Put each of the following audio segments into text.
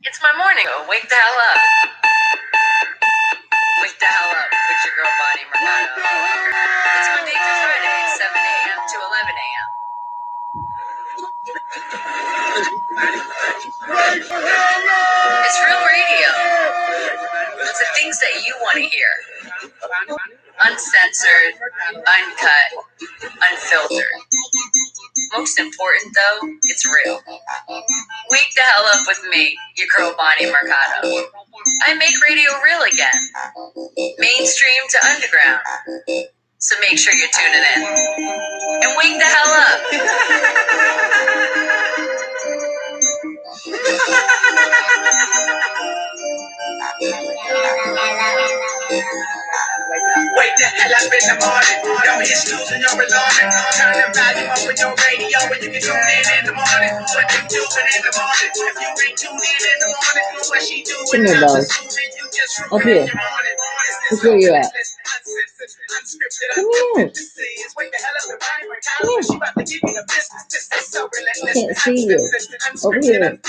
It's my morning. Oh, wake the hell up. Wake the hell up with your girl Bonnie Mercado. It's Monday through Friday, 7 a.m. to 11 a.m. It's real radio. It's the things that you want to hear. Uncensored, uncut, unfiltered. Most important, though, it's real. Wake the hell up with me, your girl Bonnie Mercado. I make radio real again. Mainstream to underground. So make sure you're tuning in. And wake the hell up. Wake the hell up in the morning. Don't hit snooze and you're alarming. Turn the volume up with your radio and you can tune in the morning. What you doing in the morning? If you ain't tuned in the morning, what she doing? Come here, Buzz. Up here. That's where you at. Come here. I can't see you. Over here.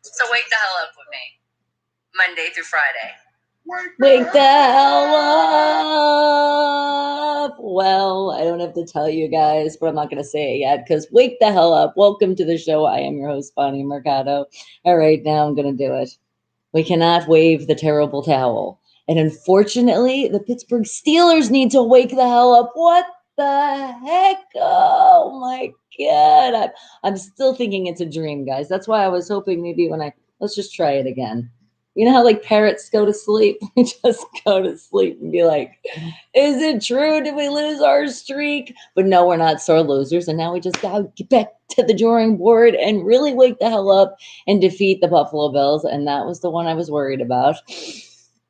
So wake the hell up with me. Monday through Friday. Wake the hell up. Well, I don't have to tell you guys, but I'm not going to say it yet because wake the hell up. Welcome to the show. I am your host, Bonnie Mercado. All right, now I'm going to do it. We cannot wave the terrible towel. And unfortunately, the Pittsburgh Steelers need to wake the hell up. What the heck? Oh my God. I'm still thinking it's a dream, guys. That's why I was hoping maybe let's just try it again. You know how like parrots go to sleep? We just go to sleep and be like, is it true? Did we lose our streak? But no, we're not sore losers. And now we just got to get back to the drawing board and really wake the hell up and defeat the Buffalo Bills. And that was the one I was worried about.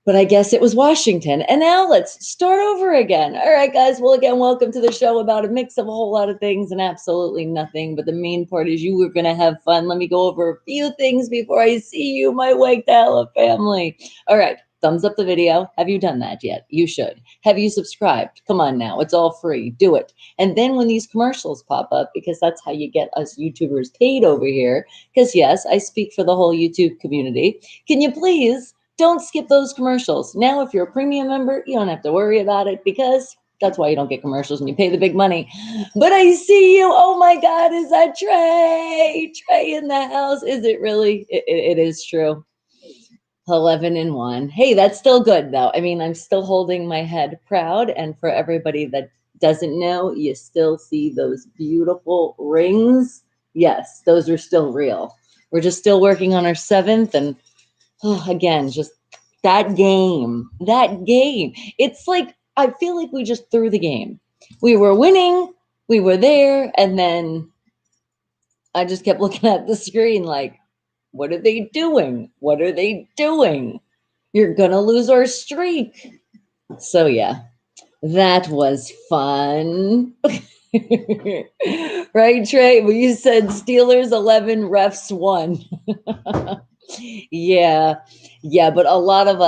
But I guess it was Washington. And now let's start over again. All right, guys. Well, again, welcome to the show about a mix of a whole lot of things and absolutely nothing. But the main part is you were going to have fun. Let me go over a few things before I see you, my Wake the Hell Up family. All right. Thumbs up the video. Have you done that yet? You should. Have you subscribed? Come on now. It's all free. Do it. And then when these commercials pop up, because that's how you get us YouTubers paid over here, because yes, I speak for the whole YouTube community. Can you please don't skip those commercials. Now, if you're a premium member, you don't have to worry about it because that's why you don't get commercials and you pay the big money. But I see you. Oh my God, is that Trey? Trey in the house. Is it really? It is true. 11-1. Hey, that's still good though. I mean, I'm still holding my head proud. And for everybody that doesn't know, you still see those beautiful rings. Yes, those are still real. We're just still working on our 7th and again, just that game. It's like, I feel like we just threw the game. We were winning, we were there, and then I just kept looking at the screen like, what are they doing? What are they doing? You're going to lose our streak. So, yeah, that was fun. Right, Trey? Well, you said Steelers 11, refs 1. Yeah, but a lot of,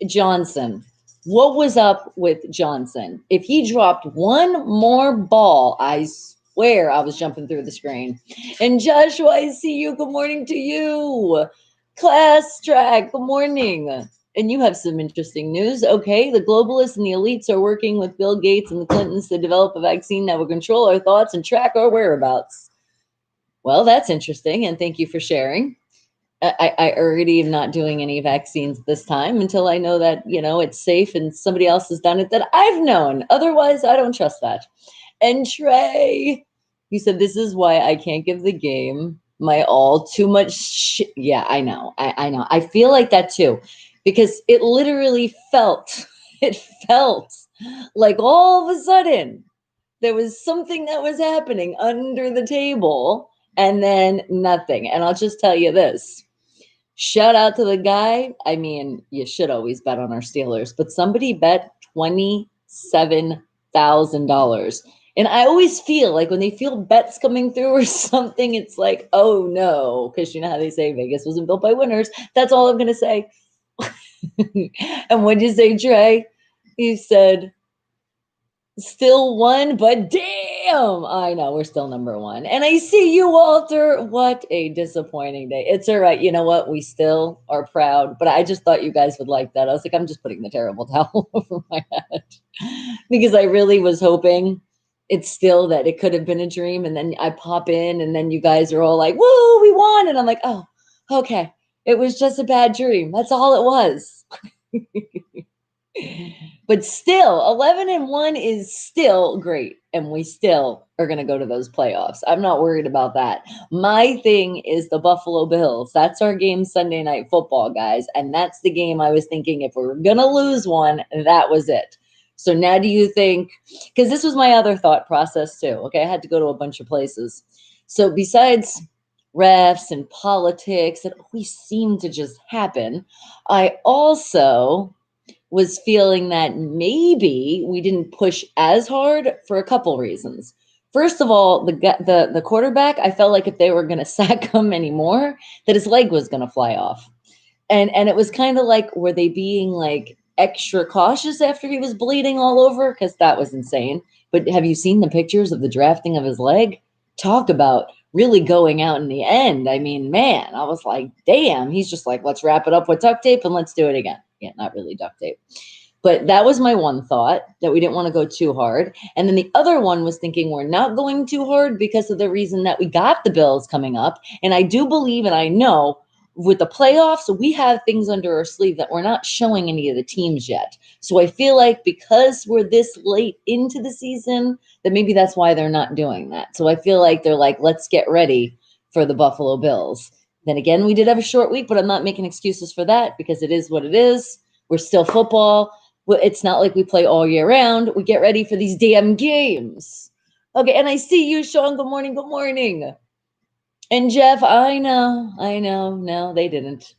Johnson, what was up with Johnson? If he dropped one more ball, I swear I was jumping through the screen. And Joshua, I see you. Good morning to you. Class track, good morning. And you have some interesting news. Okay, the globalists and the elites are working with Bill Gates and the Clintons to develop a vaccine that will control our thoughts and track our whereabouts. Well, that's interesting, and thank you for sharing. I already am not doing any vaccines this time until I know that, it's safe and somebody else has done it that I've known. Otherwise, I don't trust that. And Trey, you said, this is why I can't give the game my all. Too much Yeah, I know. I know. I feel like that too, because it literally felt like all of a sudden there was something that was happening under the table and then nothing. And I'll just tell you this. Shout out to the guy. I mean, you should always bet on our Steelers, but somebody bet $27,000. And I always feel like when they feel bets coming through or something, it's like, oh no, because you know how they say Vegas wasn't built by winners. That's all I'm going to say. And what'd you say, Trey? You said still one, but damn, I know we're still number one. And I see you, Walter. What a disappointing day. It's all right. You know what? We still are proud, but I just thought you guys would like that. I was like, I'm just putting the terrible towel over my head because I really was hoping it's still that it could have been a dream. And then I pop in, and then you guys are all like, woo, we won. And I'm like, oh, okay. It was just a bad dream. That's all it was. But still, 11-1 is still great. And we still are going to go to those playoffs. I'm not worried about that. My thing is the Buffalo Bills. That's our game Sunday Night Football, guys. And that's the game I was thinking if we were going to lose one, that was it. So now do you think, because this was my other thought process too. Okay, I had to go to a bunch of places. So besides refs and politics that always seem to just happen, I also was feeling that maybe we didn't push as hard for a couple reasons. First of all, the quarterback, I felt like if they were going to sack him anymore, that his leg was going to fly off. And it was kind of like, were they being like extra cautious after he was bleeding all over? Because that was insane. But have you seen the pictures of the drafting of his leg? Talk about really going out in the end. I mean, man, I was like, damn, he's just like, let's wrap it up with duct tape and let's do it again. Yeah, not really duct tape. But that was my one thought, that we didn't want to go too hard. And then the other one was thinking we're not going too hard because of the reason that we got the Bills coming up. And I do believe, and I know with the playoffs, we have things under our sleeve that we're not showing any of the teams yet. So I feel like because we're this late into the season, that maybe that's why they're not doing that. So I feel like they're like, let's get ready for the Buffalo Bills. Then again, we did have a short week, but I'm not making excuses for that because it is what it is. We're still football. It's not like we play all year round. We get ready for these damn games. Okay, and I see you, Sean. Good morning. Good morning. And Jeff, I know. No, they didn't.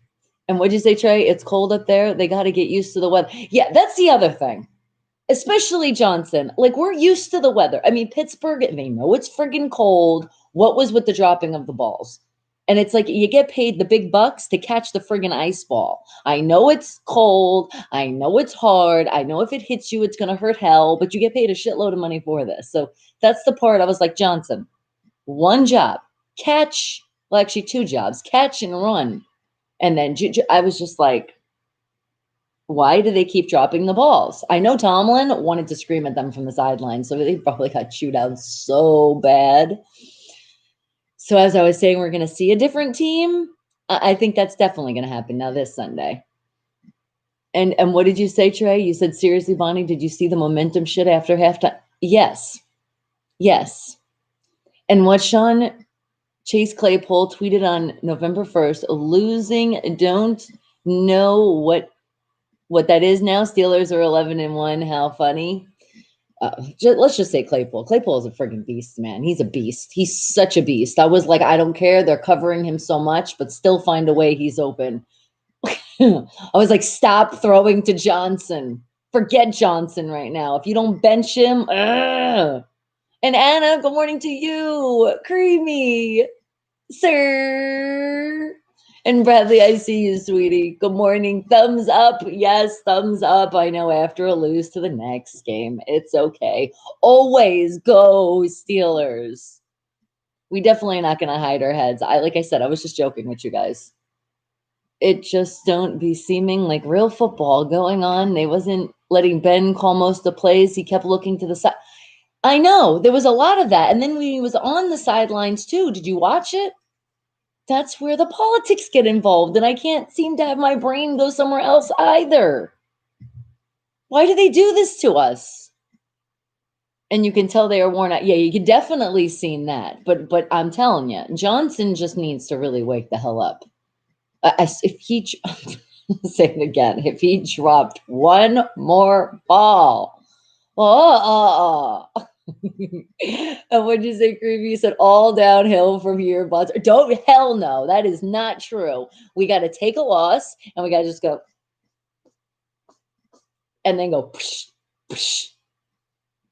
And what'd you say, Trey? It's cold up there. They got to get used to the weather. Yeah, that's the other thing. Especially Johnson. Like, we're used to the weather. I mean, Pittsburgh, they know it's friggin' cold. What was with the dropping of the balls? And it's like you get paid the big bucks to catch the friggin' ice ball. I know it's cold. I know it's hard. I know if it hits you, it's going to hurt hell, but you get paid a shitload of money for this. So that's the part I was like, Johnson, one job, catch. Well, actually, two jobs, catch and run. And then I was just like, why do they keep dropping the balls? I know Tomlin wanted to scream at them from the sideline, so they probably got chewed out so bad. So as I was saying, we're going to see a different team. I think that's definitely going to happen now this Sunday. And what did you say, Trey? You said, seriously, Bonnie, did you see the momentum shit after halftime? Yes. Yes. And what Sean Chase Claypool tweeted on November 1st, losing, don't know what that is now. Steelers are 11-1. How funny. Let's just say Claypool. Claypool is a freaking beast, man. He's a beast. He's such a beast. I was like, I don't care. They're covering him so much, but still find a way he's open. I was like, stop throwing to Johnson. Forget Johnson right now. If you don't bench him, ugh. And Anna, good morning to you. Creamy, sir. And Bradley, I see you, sweetie. Good morning. Thumbs up. Yes, thumbs up. I know after a lose to the next game, it's okay. Always go Steelers. We definitely are not going to hide our heads. Like I said, I was just joking with you guys. It just don't be seeming like real football going on. They wasn't letting Ben call most of the plays. He kept looking to the side. I know there was a lot of that. And then when he was on the sidelines too, did you watch it? That's where the politics get involved. And I can't seem to have my brain go somewhere else either. Why do they do this to us? And you can tell they are worn out. Yeah, you can definitely seen that. But I'm telling you, Johnson just needs to really wake the hell up. If he say it again, if he dropped one more ball, and what'd you say, Creepy? You said all downhill from here, but don't, hell no, that is not true. We got to take a loss and we got to just go and then go psh, psh,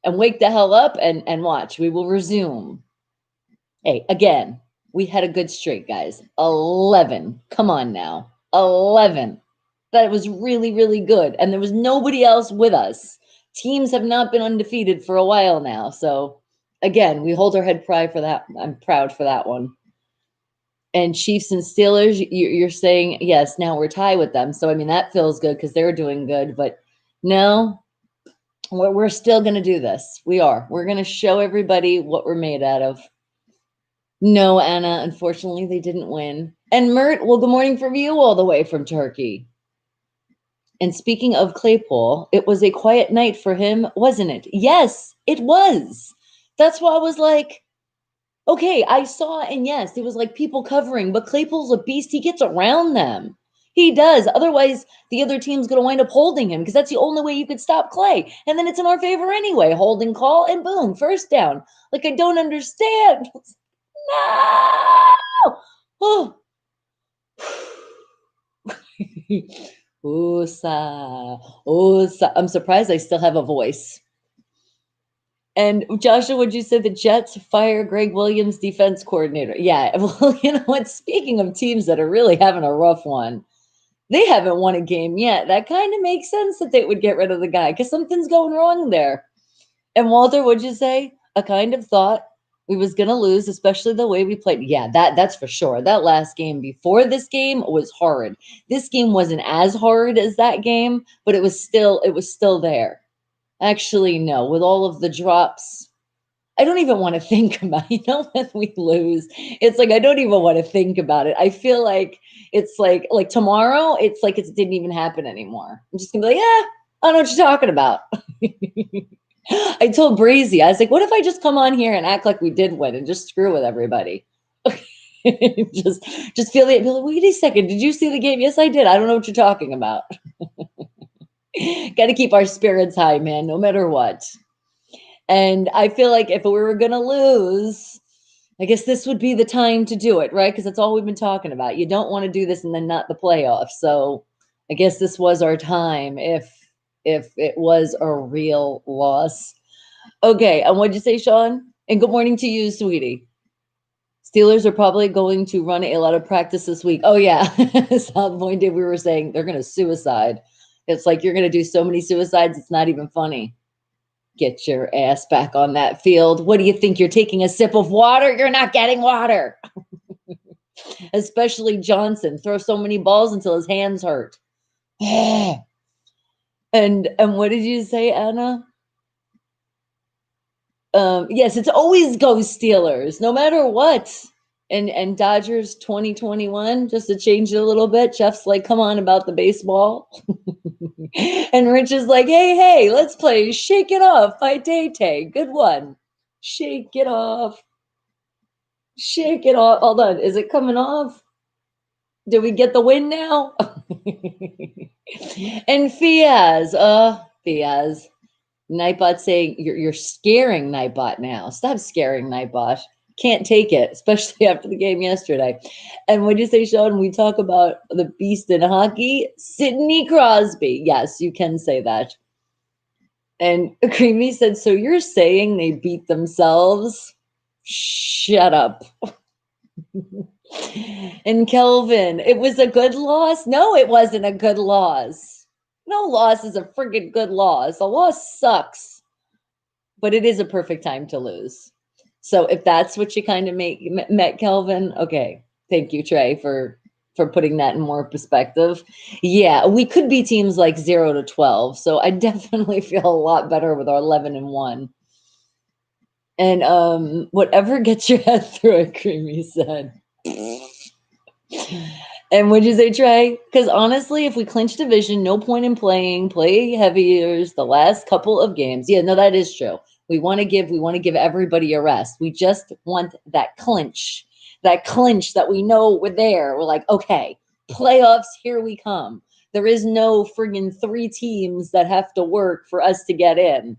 and wake the hell up and watch. We will resume. Hey, again, we had a good streak, guys. 11. Come on now. 11. That was really, really good. And there was nobody else with us. Teams have not been undefeated for a while now. So again, we hold our head pride for that. I'm proud for that one. And Chiefs and Steelers, you're saying, yes, now we're tied with them. So, I mean, that feels good because they're doing good. But no, we're still going to do this. We are. We're going to show everybody what we're made out of. No, Anna, unfortunately, they didn't win. And Mert, well, good morning from you all the way from Turkey. And speaking of Claypool, it was a quiet night for him, wasn't it? Yes, it was. That's why I was like, okay, I saw, and yes, it was like people covering, but Claypool's a beast. He gets around them. He does. Otherwise, the other team's going to wind up holding him because that's the only way you could stop Clay. And then it's in our favor anyway. Holding call and boom, first down. Like, I don't understand. No! Oh. Usa. I'm surprised I still have a voice. And Joshua, would you say the Jets fire Greg Williams, defense coordinator? Yeah. Well, you know what? Speaking of teams that are really having a rough one, they haven't won a game yet. That kind of makes sense that they would get rid of the guy because something's going wrong there. And Walter, would you say? I kind of thought we was gonna lose, especially the way we played. Yeah, that's for sure. That last game before this game was horrid. This game wasn't as horrid as that game, but it was still there. Actually, no, with all of the drops, I don't even want to think about it. You know, when we lose, it's like I don't even want to think about it. I feel like it's like tomorrow, it's like it didn't even happen anymore. I'm just gonna be like, yeah, I don't know what you're talking about. I told Breezy, I was like, what if I just come on here and act like we did win and just screw with everybody? just feel it. Be like, wait a second, did you see the game? Yes, I did. I don't know what you're talking about. Got to keep our spirits high, man, no matter what. And I feel like if we were going to lose, I guess this would be the time to do it, right? Because that's all we've been talking about. You don't want to do this and then not the playoffs. So I guess this was our time if it was a real loss. Okay, and what'd you say, Sean? And good morning to you, sweetie. Steelers are probably going to run a lot of practice this week. Oh yeah, South Point Day we were saying they're going to suicide. It's like you're going to do so many suicides, it's not even funny. Get your ass back on that field. What do you think? You're taking a sip of water? You're not getting water. Especially Johnson. Throw so many balls until his hands hurt. and what did you say, Anna? Yes, it's always go Steelers, no matter what. And Dodgers 2021, just to change it a little bit. Jeff's like, come on about the baseball. And Rich is like, hey, let's play Shake It Off by Tay-Tay. Good one. Shake it off. Shake it off. Hold on. Is it coming off? Did we get the win now? And Fiaz. Nightbot saying you're scaring Nightbot now. Stop scaring Nightbot. Can't take it, especially after the game yesterday. And when you say, Sean, we talk about the beast in hockey, Sidney Crosby. Yes, you can say that. And Creamy said, so you're saying they beat themselves? Shut up. And Kelvin, it was a good loss? No, it wasn't a good loss. No loss is a friggin' good loss. A loss sucks, but it is a perfect time to lose. So if that's what you kind of met Kelvin, okay. Thank you, Trey, for putting that in more perspective. Yeah, we could be teams like 0-12. So I definitely feel a lot better with our 11-1. And whatever gets your head through it, Creamy said. And would you say, Trey? Because honestly, if we clinch division, no point in play heaviers the last couple of games. Yeah, no, that is true. We want to give everybody a rest. We just want that clinch that we know we're there. We're like, okay, playoffs, here we come. There is no friggin' 3 teams that have to work for us to get in.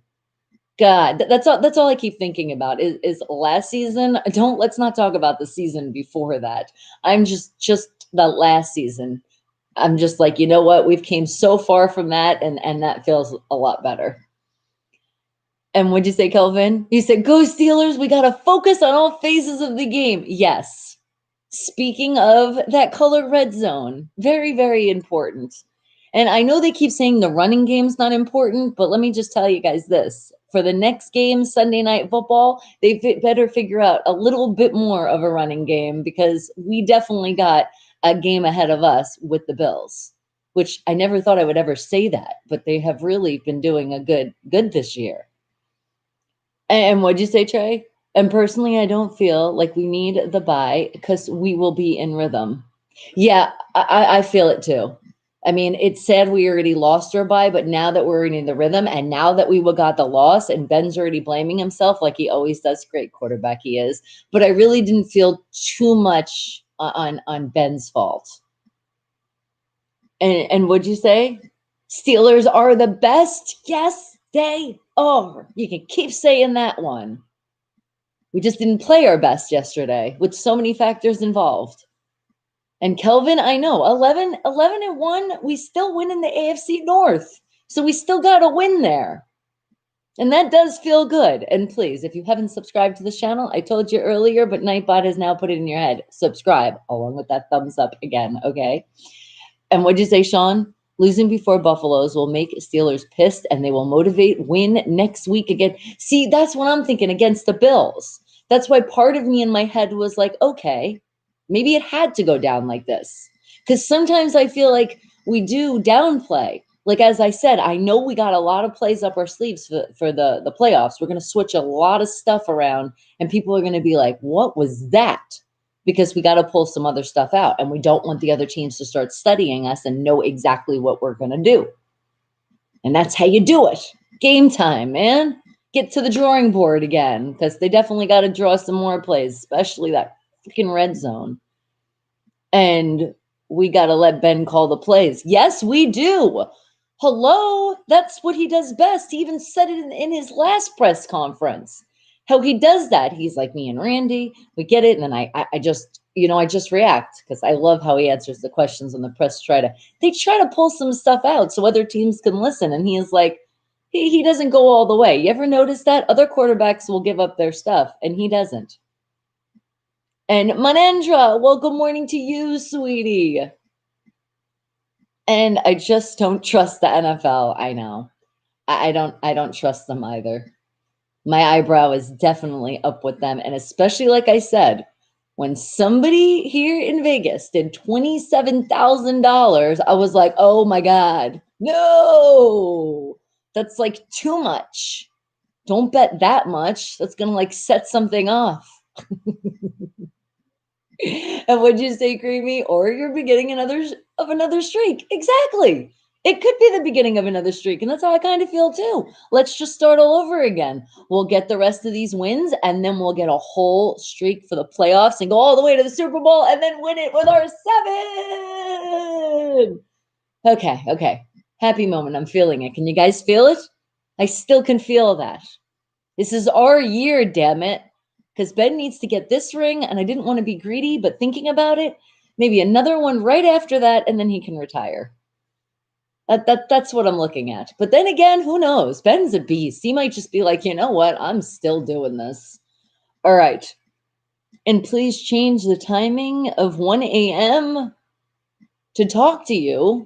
God, that's all I keep thinking about is last season. Let's not talk about the season before that. I'm just the last season. I'm just like, you know what? We've came so far from that, and that feels a lot better. And what'd you say, Kelvin? You said, go Steelers. We got to focus on all phases of the game. Yes. Speaking of that colored red zone, very, very important. And I know they keep saying the running game's not important, but let me just tell you guys this. For the next game, Sunday Night Football, they better figure out a little bit more of a running game because we definitely got a game ahead of us with the Bills, which I never thought I would ever say that, but they have really been doing a good this year. And what'd you say, Trey? And personally, I don't feel like we need the bye because we will be in rhythm. Yeah, I feel it too. I mean, it's sad we already lost our bye, but now that we're in the rhythm and now that we got the loss and Ben's already blaming himself like he always does, great quarterback he is. But I really didn't feel too much on Ben's fault. And what'd you say? Steelers are the best. Yes, they are. You can keep saying that one. We just didn't play our best yesterday with so many factors involved. And Kelvin, I know, 11-1, we still win in the AFC North. So we still got a win there. And that does feel good. And please, if you haven't subscribed to the channel, I told you earlier, but Nightbot has now put it in your head. Subscribe along with that thumbs up again, okay? And what'd you say, Sean? Losing before Buffaloes will make Steelers pissed and they will motivate win next week again. See, that's what I'm thinking against the Bills. That's why part of me in my head was like, okay, maybe it had to go down like this. Because sometimes I feel like we do downplay. Like, as I said, I know we got a lot of plays up our sleeves for the playoffs. We're going to switch a lot of stuff around and people are going to be like, what was that? Because we got to pull some other stuff out and we don't want the other teams to start studying us and know exactly what we're going to do. And that's how you do it. Game time, man. Get to the drawing board again because they definitely got to draw some more plays, especially that freaking red zone. And we got to let Ben call the plays. Yes, we do. Hello, that's what he does best. He even said it in his last press conference. How he does that. He's like me and Randy. We get it. And then I just, I just react because I love how he answers the questions when the press try to pull some stuff out so other teams can listen. And he is like, he doesn't go all the way. You ever notice that? Other quarterbacks will give up their stuff and he doesn't. And Manendra, well, good morning to you, sweetie. And I just don't trust the NFL. I know. I don't trust them either. My eyebrow is definitely up with them. And especially, like I said, when somebody here in Vegas did $27,000, I was like, oh my God, no, that's like too much. Don't bet that much. That's going to like set something off. And what'd you say, Creamy? Or you're beginning another streak. Exactly. It could be the beginning of another streak. And that's how I kind of feel too. Let's just start all over again. We'll get the rest of these wins and then we'll get a whole streak for the playoffs and go all the way to the Super Bowl and then win it with our 7. Okay. Happy moment. I'm feeling it. Can you guys feel it? I still can feel that. This is our year, damn it. Because Ben needs to get this ring, and I didn't want to be greedy, but thinking about it, maybe another one right after that, and then he can retire. That's what I'm looking at. But then again, who knows? Ben's a beast. He might just be like, you know what? I'm still doing this. All right. And please change the timing of 1 a.m. to talk to you.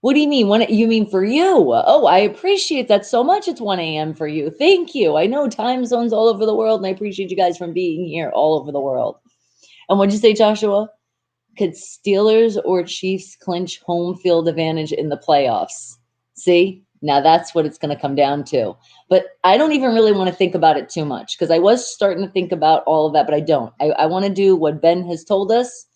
What do you mean? You mean for you? Oh, I appreciate that so much. It's 1 a.m. for you. Thank you. I know time zones all over the world, and I appreciate you guys from being here all over the world. And what'd you say, Joshua? Could Steelers or Chiefs clinch home field advantage in the playoffs? See? Now that's what it's going to come down to. But I don't even really want to think about it too much because I was starting to think about all of that, but I don't. I want to do what Ben has told us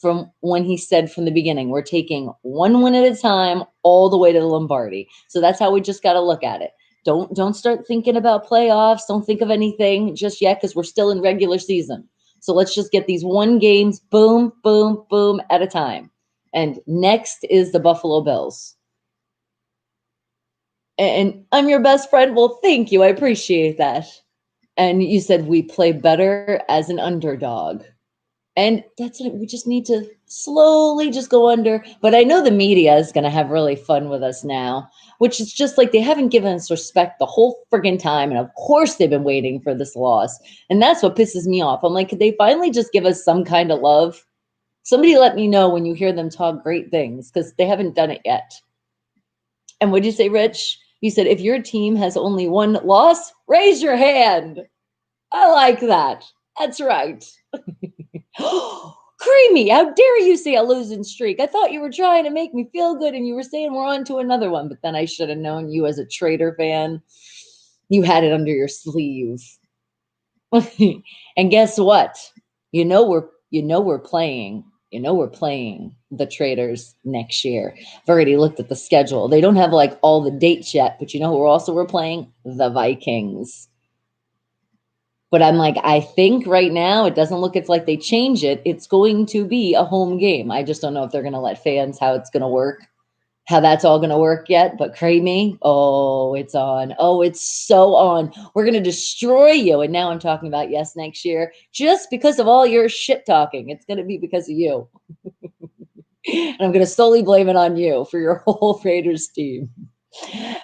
from when he said from the beginning, we're taking one win at a time all the way to the Lombardi. So that's how we just got to look at it. Don't start thinking about playoffs. Don't think of anything just yet because we're still in regular season. So let's just get these 1 games, boom, boom, boom, at a time. And next is the Buffalo Bills. And I'm your best friend. Well, thank you. I appreciate that. And you said we play better as an underdog. And that's what we just need to slowly just go under. But I know the media is going to have really fun with us now, which is just like they haven't given us respect the whole friggin' time. And of course, they've been waiting for this loss. And that's what pisses me off. I'm like, could they finally just give us some kind of love? Somebody let me know when you hear them talk great things because they haven't done it yet. And what'd you say, Rich? You said, if your team has only one loss, raise your hand. I like that. That's right. Creamy, how dare you say a losing streak? I thought you were trying to make me feel good and you were saying we're on to another one, but then I should have known you as a Trader fan. You had it under your sleeve. And guess what? You know we're playing the Traders next year. I've already looked at the schedule. They don't have like all the dates yet, but you know who we're playing? The Vikings. But I'm like, I think right now it doesn't look, it's like they change it. It's going to be a home game. I just don't know if they're going to let fans, how it's going to work, how that's all going to work yet. But creamy, oh, it's on. Oh, it's so on. We're going to destroy you. And now I'm talking about, yes, next year, just because of all your shit talking. It's going to be because of you. And I'm going to solely blame it on you for your whole Raiders team.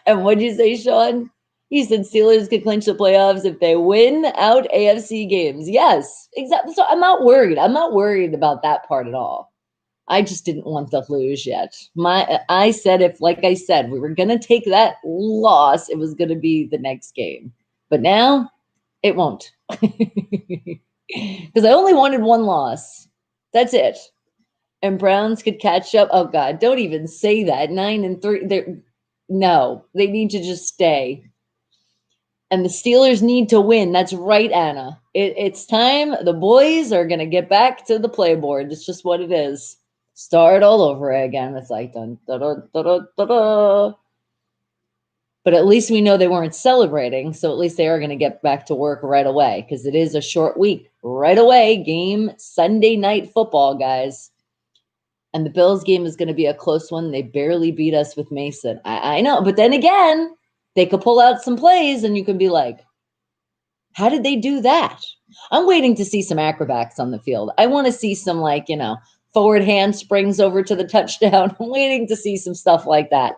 And what'd you say, Sean? You said Steelers could clinch the playoffs if they win out AFC games. Yes, exactly. So I'm not worried. I'm not worried about that part at all. I just didn't want to lose yet. I said, if, like I said, we were going to take that loss, it was going to be the next game. But now it won't. Because I only wanted one loss. That's it. And Browns could catch up. Oh, God, don't even say that. 9-3. No, they need to just stay. And the Steelers need to win. That's right, Anna. It's time. The boys are going to get back to the playboard. It's just what it is. Start all over again. It's like, dun, da, da, da, da, da, da. But at least we know they weren't celebrating. So at least they are going to get back to work right away because it is a short week. Right away, game Sunday Night Football, guys. And the Bills game is going to be a close one. They barely beat us with Mason. I know. But then again, they could pull out some plays and you can be like, how did they do that? I'm waiting to see some acrobats on the field. I want to see some, like, forward handsprings over to the touchdown. I'm waiting to see some stuff like that.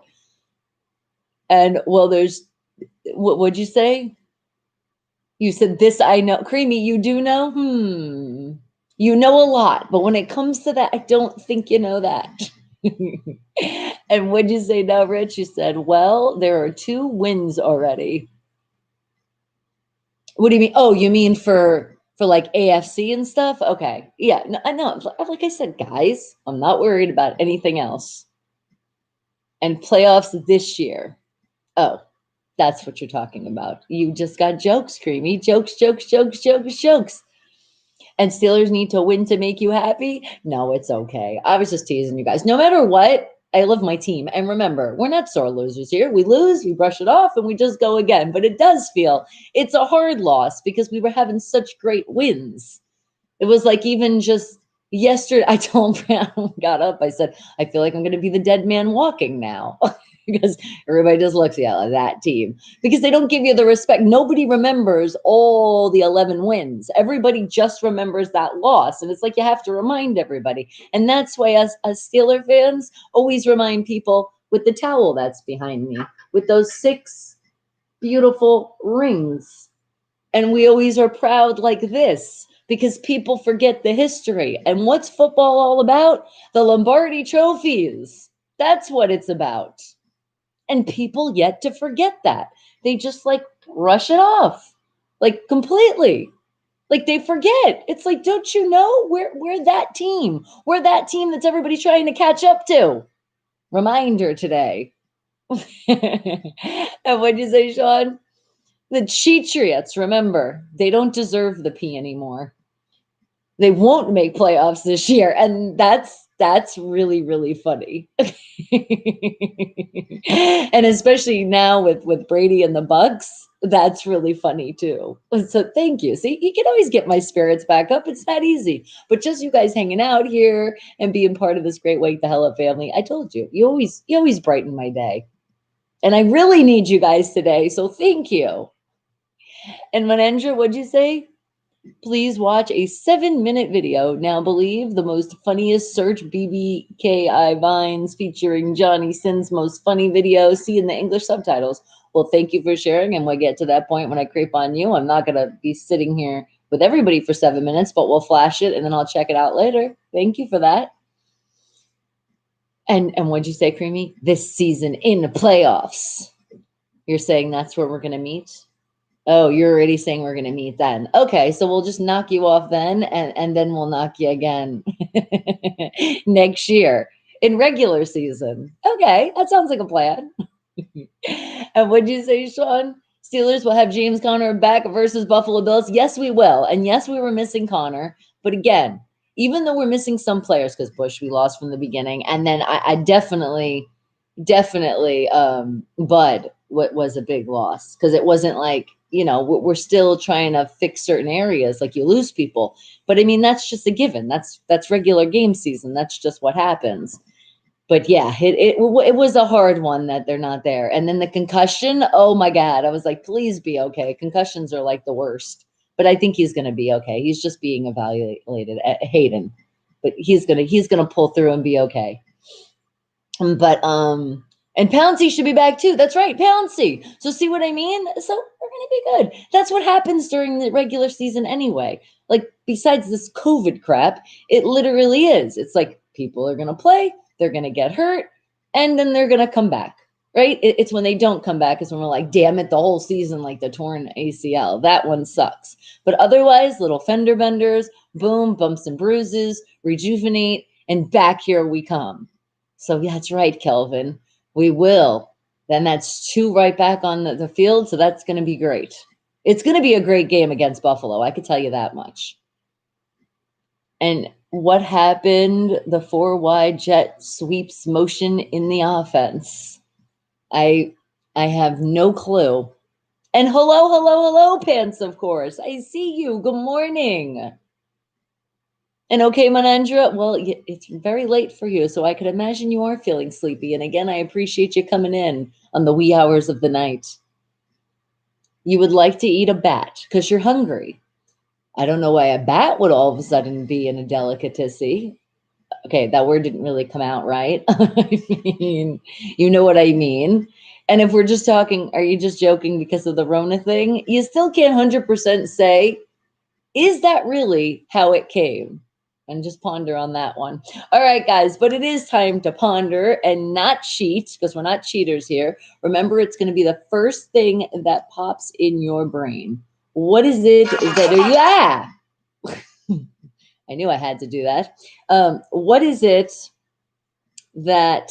And, well, there's, what'd you say? You said this, I know. Creamy, you do know? You know a lot. But when it comes to that, I don't think you know that. And what'd you say now, Rich? You said, well, there are 2 wins already. What do you mean? Oh, you mean for like AFC and stuff? Okay. Yeah, no, I know. Like I said, guys, I'm not worried about anything else. And playoffs this year. Oh, that's what you're talking about. You just got jokes, Creamy. Jokes. And Steelers need to win to make you happy? No, it's okay. I was just teasing you guys. No matter what, I love my team. And remember, we're not sore losers here. We lose, we brush it off, and we just go again. But it does feel, it's a hard loss because we were having such great wins. It was like even just yesterday, I told Brown, got up, I said, I feel like I'm going to be the dead man walking now. Because everybody just looks at that team because they don't give you the respect. Nobody remembers all the 11 wins. Everybody just remembers that loss. And it's like you have to remind everybody. And that's why us Steeler fans always remind people with the towel that's behind me, with those 6 beautiful rings. And we always are proud like this because people forget the history. And what's football all about? The Lombardi trophies. That's what it's about. And people yet to forget that. They just like brush it off, like completely. Like they forget. It's like, don't you know we're that team? We're that team that's everybody trying to catch up to. Reminder today. And what'd you say, Sean? The Cheatriots, remember, they don't deserve the P anymore. They won't make playoffs this year, and that's really, really funny. And especially now with Brady and the Bucks, that's really funny too. So thank you. See, you can always get my spirits back up. It's that easy. But just you guys hanging out here and being part of this great Wake the Hell Up family, I told you, you always brighten my day. And I really need you guys today, so thank you. And Manendra, what'd you say? Please watch a 7-minute video. Now believe the most funniest search BBKI Vines featuring Johnny Sin's most funny video. See in the English subtitles. Well, thank you for sharing. And we'll get to that point when I creep on you. I'm not going to be sitting here with everybody for 7 minutes, but we'll flash it and then I'll check it out later. Thank you for that. And what'd you say, Creamy? This season in the playoffs. You're saying that's where we're going to meet? Oh, you're already saying we're going to meet then. Okay, so we'll just knock you off then, and then we'll knock you again next year in regular season. Okay, that sounds like a plan. And what'd you say, Sean? Steelers will have James Conner back versus Buffalo Bills. Yes, we will. And yes, we were missing Conner. But again, even though we're missing some players, because Bush we lost from the beginning, and then I definitely Bud what was a big loss, because it wasn't like, we're still trying to fix certain areas, like you lose people, but I mean that's just a given. That's regular game season. That's just what happens. But yeah, it was a hard one that they're not there. And then the concussion, oh my God, I was like, please be okay. Concussions are like the worst. But I think he's going to be okay. He's just being evaluated at Hayden, but he's gonna pull through and be okay. But and Pouncey should be back too. That's right, Pouncey. So see what I mean? So we're gonna be good. That's what happens during the regular season anyway. Like besides this COVID crap, it literally is. It's like people are gonna play, they're gonna get hurt, and then they're gonna come back. Right? It's when they don't come back is when we're like, damn it, the whole season, like the torn ACL. That one sucks. But otherwise, little fender benders, boom, bumps and bruises, rejuvenate, and back here we come. So yeah, that's right, Kelvin. We will. Then that's two right back on the field. So that's going to be great. It's going to be a great game against Buffalo. I could tell you that much. And what happened? The 4 wide jet sweeps motion in the offense. I have no clue. And hello, Pants, of course. I see you. Good morning. And okay, Manandra, well, it's very late for you, so I could imagine you are feeling sleepy. And again, I appreciate you coming in on the wee hours of the night. You would like to eat a bat because you're hungry. I don't know why a bat would all of a sudden be in a delicacy. Okay, that word didn't really come out right. I mean, you know what I mean. And if we're just talking, are you just joking because of the Rona thing? You still can't 100% say, is that really how it came? And just ponder on that one. All right, guys, but it is time to ponder and not cheat because we're not cheaters here. Remember, it's going to be the first thing that pops in your brain. What is it that, yeah, I knew I had to do that. What is it that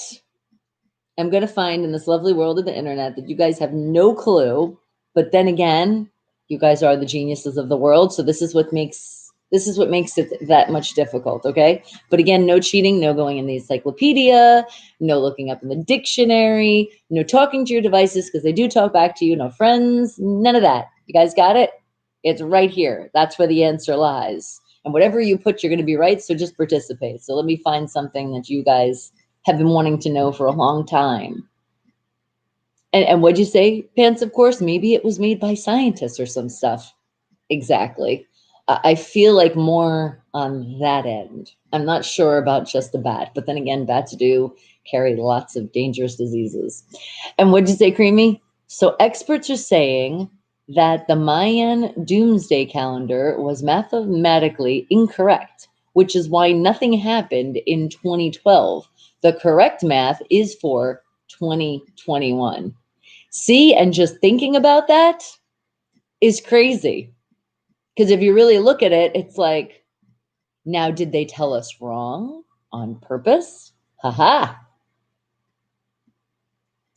I'm going to find in this lovely world of the internet that you guys have no clue? But then again, you guys are the geniuses of the world. So this is what makes it that much difficult, okay? But again, no cheating, no going in the encyclopedia, no looking up in the dictionary, no talking to your devices because they do talk back to you, no friends, none of that. You guys got it? It's right here. That's where the answer lies. And whatever you put, you're going to be right, so just participate. So let me find something that you guys have been wanting to know for a long time. And what'd you say, Pants? Of course, maybe it was made by scientists or some stuff. Exactly. I feel like more on that end. I'm not sure about just the bat, but then again, bats do carry lots of dangerous diseases. And what'd you say, Creamy? So experts are saying that the Mayan doomsday calendar was mathematically incorrect, which is why nothing happened in 2012. The correct math is for 2021. See, and just thinking about that is crazy. Because if you really look at it, it's like, now did they tell us wrong on purpose? Haha.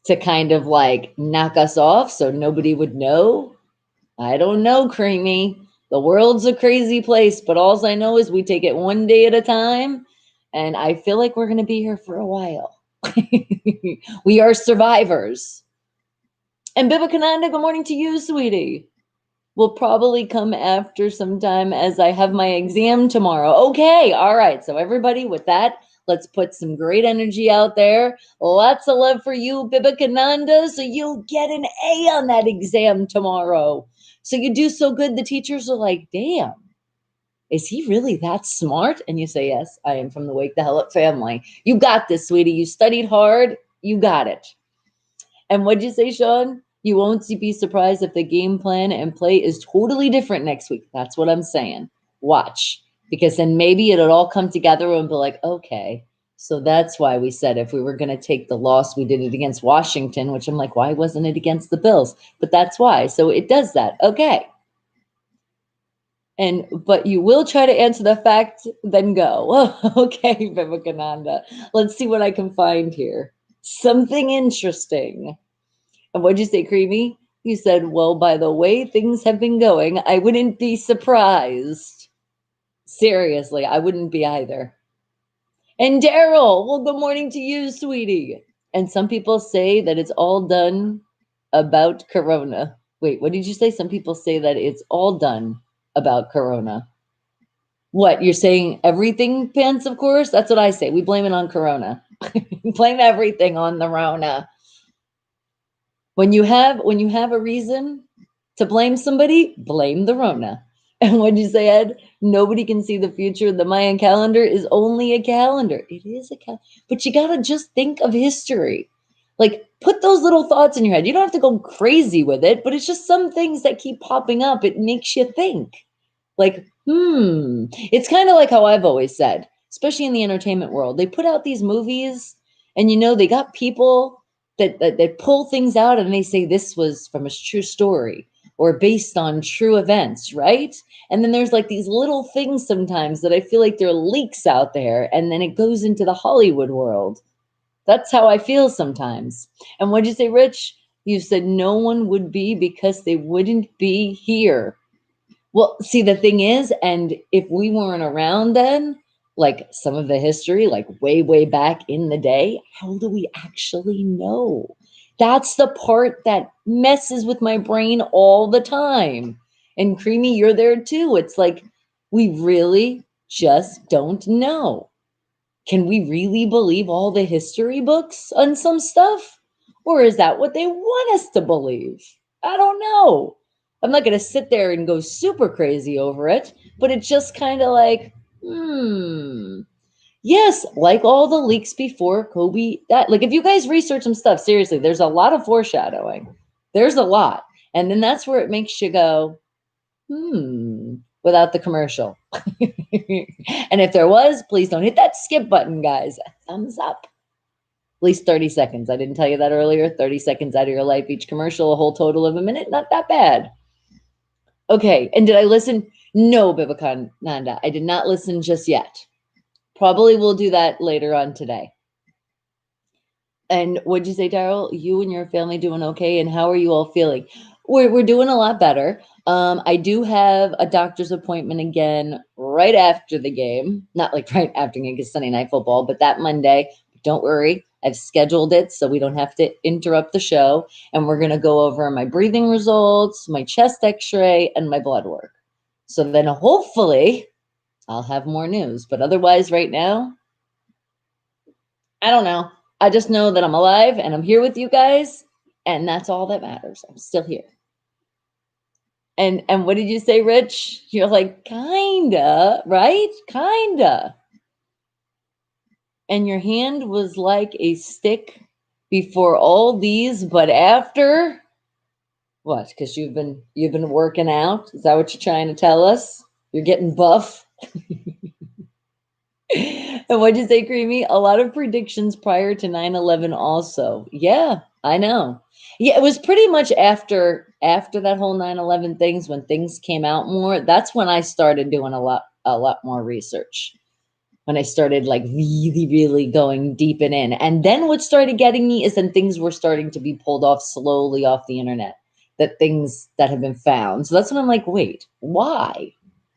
To kind of like knock us off so nobody would know? I don't know, Creamy. The world's a crazy place, but all I know is we take it one day at a time. And I feel like we're going to be here for a while. We are survivors. And Bibikananda, good morning to you, sweetie. Will probably come after sometime as I have my exam tomorrow. Okay, all right. So everybody, with that, let's put some great energy out there. Lots of love for you, Bibikananda, so you'll get an A on that exam tomorrow. So you do so good, the teachers are like, damn, is he really that smart? And you say, yes, I am from the Wake the Hell Up family. You got this, sweetie. You studied hard. You got it. And what'd you say, Sean? You won't be surprised if the game plan and play is totally different next week. That's what I'm saying. Watch. Because then maybe it'll all come together and be like, okay, So that's why we said if we were going to take the loss, we did it against Washington, which I'm like, why wasn't it against the Bills? But that's why. So it does that. Okay. But you will try to answer the fact, then go. Okay, Vivekananda. Let's see what I can find here. Something interesting. And what'd you say, Creamy? You said, well, by the way things have been going, I wouldn't be surprised. Seriously, I wouldn't be either. And Daryl, well, good morning to you, sweetie. And some people say that it's all done about Corona. Wait, what did you say? Some people say that it's all done about Corona. What, you're saying everything, Pants, of course? That's what I say. We blame it on Corona. Blame everything on the Rona. When you have a reason to blame somebody, blame the Rona. And what'd you say, Ed? Nobody can see the future. The Mayan calendar is only a calendar. It is a calendar. But you gotta just think of history. Like, put those little thoughts in your head. You don't have to go crazy with it, but it's just some things that keep popping up. It makes you think. Like, it's kind of like how I've always said, especially in the entertainment world, they put out these movies and, they got people that pull things out and they say this was from a true story or based on true events, right? And then there's like these little things sometimes that I feel like there are leaks out there and then it goes into the Hollywood world. That's how I feel sometimes. And what'd you say, Rich? You said no one would be because they wouldn't be here. Well, see, the thing is, and if we weren't around then, like some of the history, like way, way back in the day, how do we actually know? That's the part that messes with my brain all the time. And Creamy, you're there too. It's like we really just don't know. Can we really believe all the history books on some stuff? Or is that what they want us to believe? I don't know. I'm not going to sit there and go super crazy over it, but it's just kind of like, yes, like all the leaks before Kobe, that like if you guys research some stuff, seriously, there's a lot of foreshadowing. There's a lot. And then that's where it makes you go, without the commercial. And if there was, please don't hit that skip button, guys. Thumbs up. At least 30 seconds. I didn't tell you that earlier. 30 seconds out of your life, each commercial, a whole total of a minute. Not that bad. Okay. And did I listen? No, Vivekananda. I did not listen just yet. Probably will do that later on today. And what'd you say, Daryl? You and your family doing okay? And how are you all feeling? We're doing a lot better. I do have a doctor's appointment again right after the game. Not like right after the game because Sunday night football, but that Monday. Don't worry. I've scheduled it so we don't have to interrupt the show. And we're going to go over my breathing results, my chest x-ray, and my blood work. So then hopefully I'll have more news. But otherwise right now, I don't know. I just know that I'm alive and I'm here with you guys. And that's all that matters. I'm still here. And what did you say, Rich? You're like, kinda, right? Kinda. And your hand was like a stick before all these, but after what? Because you've been working out. Is that what you're trying to tell us? You're getting buff. And what'd you say, Creamy? A lot of predictions prior to 9/11 also. Yeah, I know. Yeah, it was pretty much after that whole 9/11 things when things came out more. That's when I started doing a lot more research. When I started like really, really going deep and in. And then what started getting me is then things were starting to be pulled off slowly off the internet. That things that have been found. So that's when I'm like, wait, why?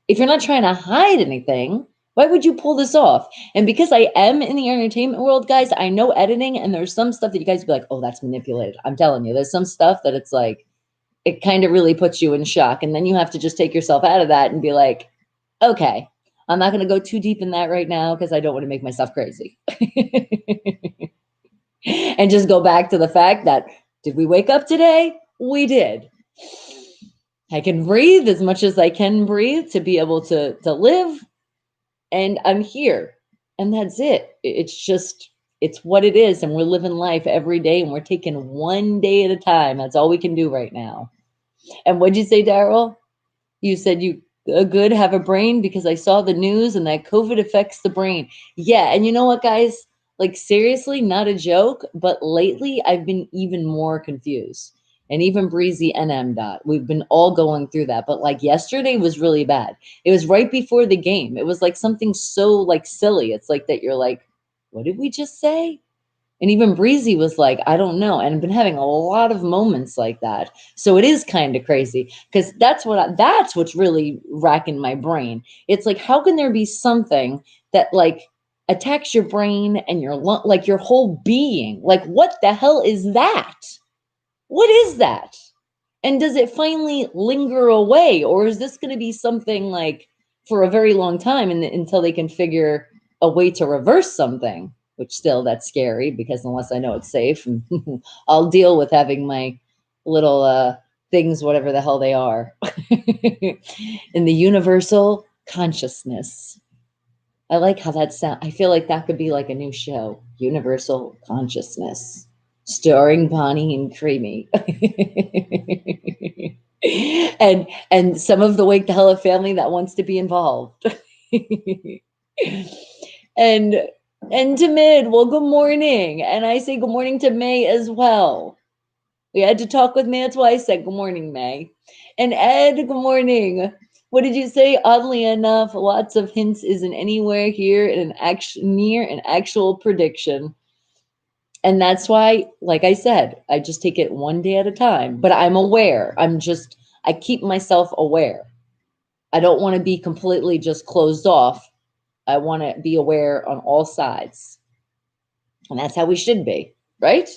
If you're not trying to hide anything, why would you pull this off? And because I am in the entertainment world, guys, I know editing, and there's some stuff that you guys be like, oh, that's manipulated. I'm telling you, there's some stuff that it's like, it kind of really puts you in shock. And then you have to just take yourself out of that and be like, okay, I'm not going to go too deep in that right now because I don't want to make myself crazy. And just go back to the fact that, did we wake up today? We did. I can breathe as much as I can breathe to be able to live. And I'm here. And that's it. It's what it is. And we're living life every day and we're taking one day at a time. That's all we can do right now. And what'd you say, Daryl? You said you have a brain because I saw the news and that COVID affects the brain. Yeah. And you know what, guys? Like, seriously, not a joke. But lately, I've been even more confused. And even Breezy and M. Dot, we've been all going through that. But like yesterday was really bad. It was right before the game. It was like something so like silly. It's like that you're like, what did we just say? And even Breezy was like, I don't know. And I've been having a lot of moments like that. So it is kind of crazy because that's what's really racking my brain. It's like, how can there be something that like attacks your brain and like your whole being? Like, what the hell is that? What is that? And does it finally linger away? Or is this going to be something like for a very long time until they can figure a way to reverse something? Which still, that's scary because unless I know it's safe, I'll deal with having my little things, whatever the hell they are, in the universal consciousness. I like how that sounds. I feel like that could be like a new show, Universal Consciousness, starring Bonnie and Creamy. and some of the Wake the Hell Up family that wants to be involved. and and to Mid, well, good morning. And I say good morning to May as well. We had to talk with May, that's why I said good morning, May. And Ed, good morning. What did you say? Oddly enough, lots of hints isn't anywhere here in near an actual prediction. And that's why, like I said, I just take it one day at a time. But I'm aware. I keep myself aware. I don't want to be completely just closed off. I want to be aware on all sides. And that's how we should be, right?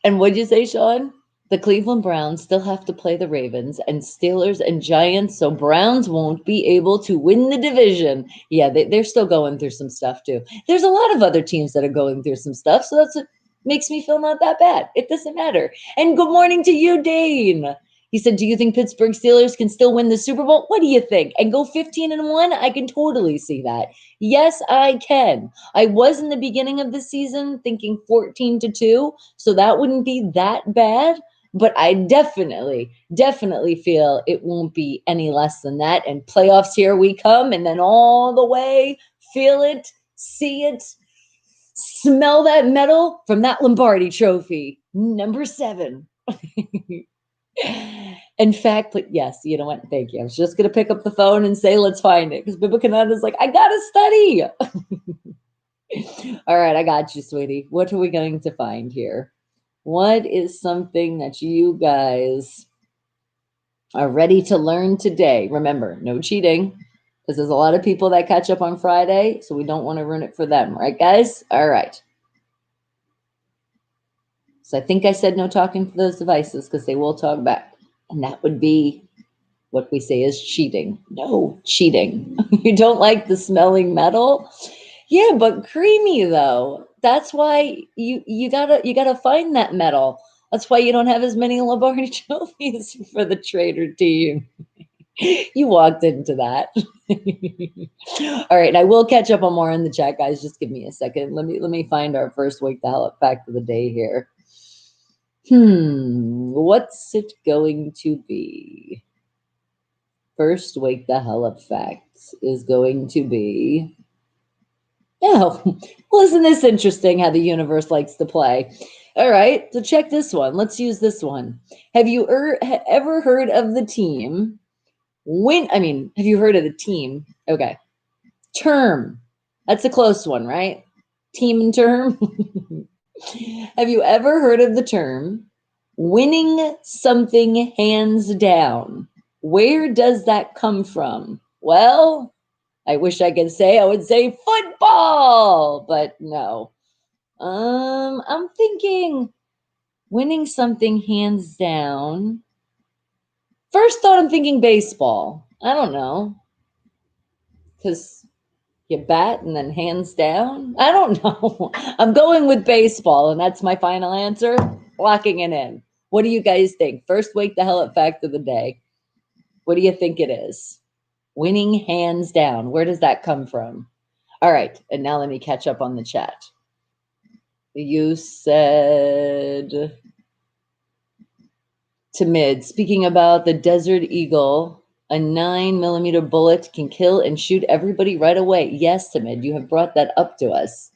And what'd you say, Sean? The Cleveland Browns still have to play the Ravens and Steelers and Giants, so Browns won't be able to win the division. Yeah, they're still going through some stuff too. There's a lot of other teams that are going through some stuff, so that's what makes me feel not that bad. It doesn't matter. And good morning to you, Dane. He said, do you think Pittsburgh Steelers can still win the Super Bowl? What do you think? And go 15-1? I can totally see that. Yes, I can. I was in the beginning of the season thinking 14-2, so that wouldn't be that bad. But I definitely feel it won't be any less than that. And playoffs, here we come. And then all the way, feel it, see it, smell that metal from that Lombardi trophy, number 7. In fact, yes, you know what? Thank you. I was just going to pick up the phone and say, let's find it. Because Biba Kanada's like, I got to study. All right, I got you, sweetie. What are we going to find here? What is something that you guys are ready to learn today? Remember, no cheating, because there's a lot of people that catch up on Friday, so we don't want to ruin it for them, right, guys? All right. So I think I said no talking to those devices because they will talk back. And that would be what we say is cheating. No cheating. You don't like the smelling metal? Yeah, but creamy though. That's why you gotta find that metal. That's why you don't have as many Lombardi trophies for the Trader team. You walked into that. All right, and I will catch up on more in the chat, guys. Just give me a second. Let me find our first Wake the Hell Up fact of the day here. What's it going to be? First Wake the Hell Up fact is going to be, oh, well, isn't this interesting how the universe likes to play? All right, so check this one. Let's use this one. Have you ever heard of the team have you heard of the team? Okay. Term. That's a close one, right? Team and term. Have you ever heard of the term winning something hands down? Where does that come from? Well, I wish I could say I would say football, but no. I'm thinking winning something hands down. First thought, I'm thinking baseball. I don't know. Because you bat and then hands down? I don't know. I'm going with baseball, and that's my final answer. Locking it in. What do you guys think? First Wake the Hell Up fact of the day. What do you think it is? Winning hands down. Where does that come from? All right. And now let me catch up on the chat. You said to Mid, speaking about the Desert Eagle, a 9mm bullet can kill and shoot everybody right away. Yes, Timid, you have brought that up to us.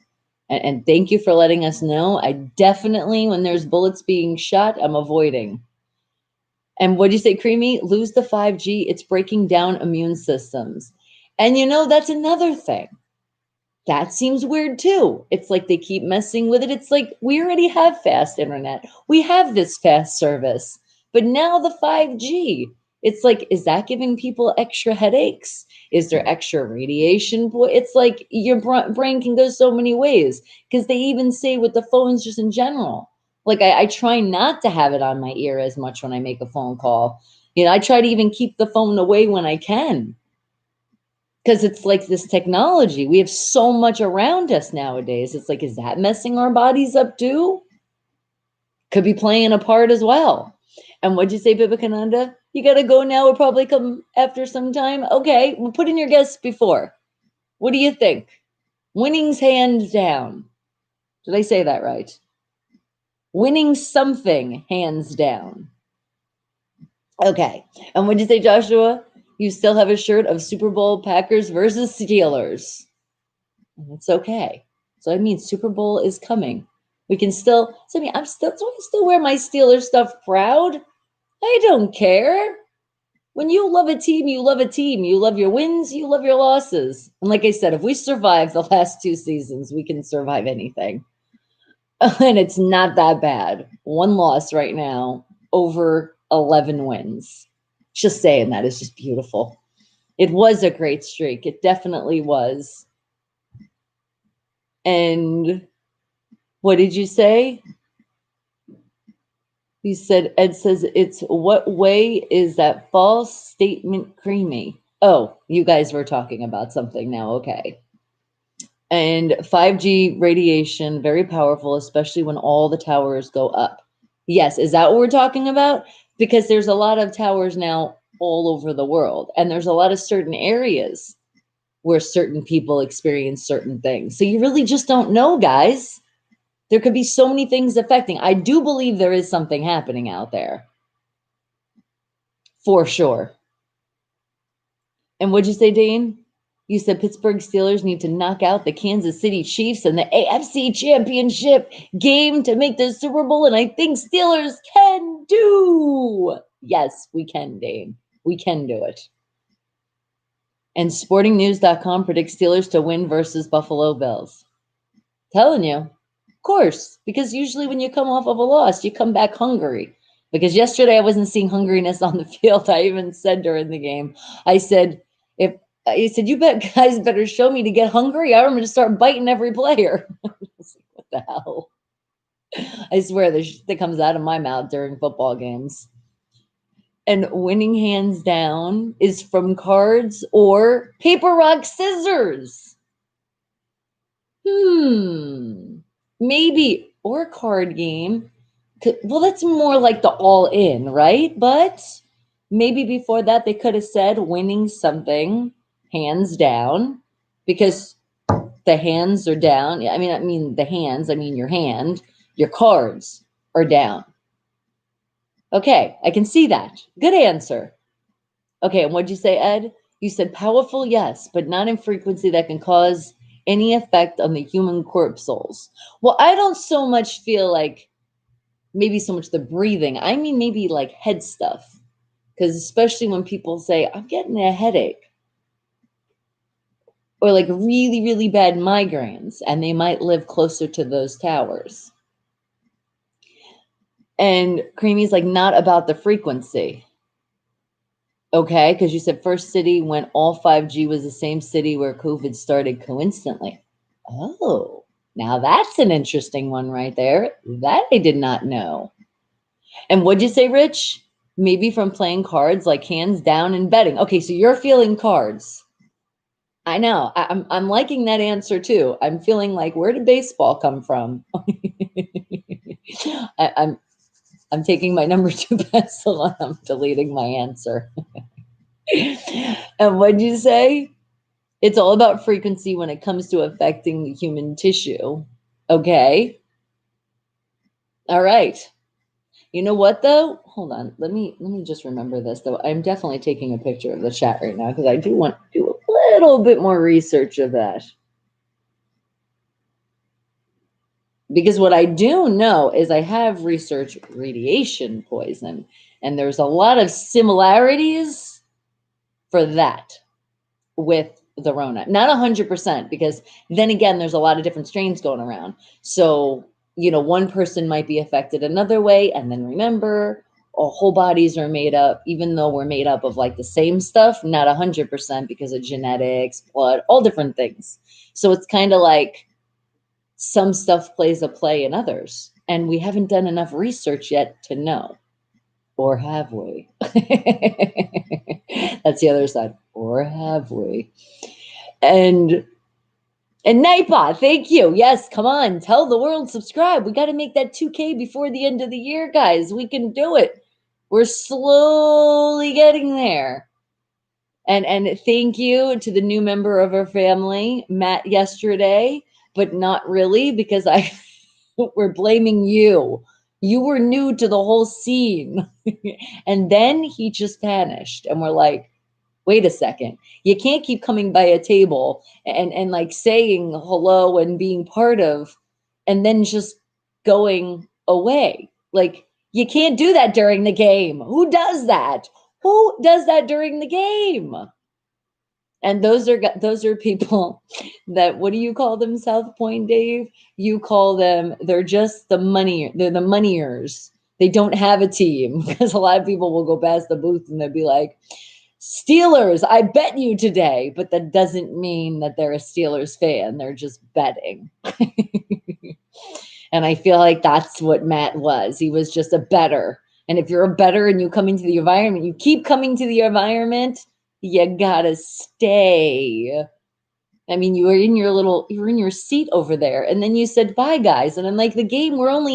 And thank you for letting us know. I definitely, when there's bullets being shot, I'm avoiding. And what do you say, Creamy? Lose the 5G. It's breaking down immune systems. And that's another thing. That seems weird too. It's like they keep messing with it. It's like we already have fast internet. We have this fast service. But now the 5G. It's like, is that giving people extra headaches? Is there extra radiation? It's like your brain can go so many ways because they even say with the phones just in general. Like I try not to have it on my ear as much when I make a phone call. I try to even keep the phone away when I can because it's like this technology. We have so much around us nowadays. It's like, is that messing our bodies up too? Could be playing a part as well. And what'd you say, Bibikananda? You got to go now. We'll probably come after some time. Okay, we'll put in your guests before. What do you think? Winning's hands down. Did I say that right? Winning something hands down. Okay. And what'd you say, Joshua? You still have a shirt of Super Bowl Packers versus Steelers. It's okay. So I mean, Super Bowl is coming. We can still. So I mean, do I still wear my Steelers stuff proud? I don't care. When you love a team, you love a team. You love your wins, you love your losses. And like I said, if we survive the last 2 seasons, we can survive anything. And it's not that bad. 1 loss right now, over 11 wins. Just saying that is just beautiful. It was a great streak. It definitely was. And what did you say? He said, Ed says, it's what way is that false statement creamy? Oh, you guys were talking about something now. Okay. And 5G radiation, very powerful, especially when all the towers go up. Yes. Is that what we're talking about? Because there's a lot of towers now all over the world. And there's a lot of certain areas where certain people experience certain things. So you really just don't know, guys. There could be so many things affecting. I do believe there is something happening out there. For sure. And what'd you say, Dane? You said Pittsburgh Steelers need to knock out the Kansas City Chiefs in the AFC Championship game to make the Super Bowl. And I think Steelers can do. Yes, we can, Dane. We can do it. And sportingnews.com predicts Steelers to win versus Buffalo Bills. Telling you. Of course, because usually when you come off of a loss, you come back hungry. Because yesterday I wasn't seeing hungriness on the field. I even said during the game, I said, you guys better show me to get hungry. I'm going to start biting every player. What the hell? I swear that comes out of my mouth during football games. And winning hands down is from cards or paper, rock, scissors. Maybe, or a card game. Well, that's more like the all in, right? But maybe before that, they could have said winning something hands down because the hands are down. I mean the hands, I mean your hand, your cards are down. Okay, I can see that. Good answer. Okay, and what'd you say, Ed? You said powerful, yes, but not in frequency that can cause any effect on the human corpuscles. Well, I don't so much feel like maybe so much the breathing. I mean, maybe like head stuff. Because especially when people say, I'm getting a headache or like really, really bad migraines, and they might live closer to those towers. And Creamy's like, not about the frequency. Okay, because you said first city when all 5G was the same city where COVID started coincidentally. Oh, now that's an interesting one right there. That I did not know. And what'd you say, Rich? Maybe from playing cards, like hands down and betting. Okay, so you're feeling cards. I know. I'm liking that answer too. I'm feeling like, where did baseball come from? I'm taking my number 2 pencil and I'm deleting my answer. And what'd you say? It's all about frequency when it comes to affecting the human tissue. Okay. All right. You know what though? Hold on. Let me just remember this though. I'm definitely taking a picture of the chat right now because I do want to do a little bit more research of that. Because what I do know is I have researched radiation poison, and there's a lot of similarities for that with the Rona. Not 100%, because then again, there's a lot of different strains going around. So, one person might be affected another way. And then remember, our whole bodies are made up, even though we're made up of like the same stuff, not 100% because of genetics, blood, all different things. So it's kind of like some stuff plays a play in others. And we haven't done enough research yet to know. Or have we? That's the other side. Or have we? And Nightbot, thank you. Yes, come on, tell the world, subscribe. We got to make that 2K before the end of the year, guys. We can do it. We're slowly getting there. And thank you to the new member of our family, Matt, yesterday, but not really, because we're blaming you. You were new to the whole scene. And then he just vanished. And we're like, wait a second. You can't keep coming by a table and like saying hello and being part of, and then just going away. Like, you can't do that during the game. Who does that? Who does that during the game? And those are people that, what do you call them, South Point Dave? You call them, they're just they're the moneyers. They don't have a team, because a lot of people will go past the booth and they'll be like, Steelers, I bet you today. But that doesn't mean that they're a Steelers fan. They're just betting. And I feel like that's what Matt was. He was just a bettor. And if you're a bettor and you come into the environment, you keep coming to the environment, you gotta stay. I mean, you were in your seat over there, and then you said, bye, guys. And I'm like, the game, we're only in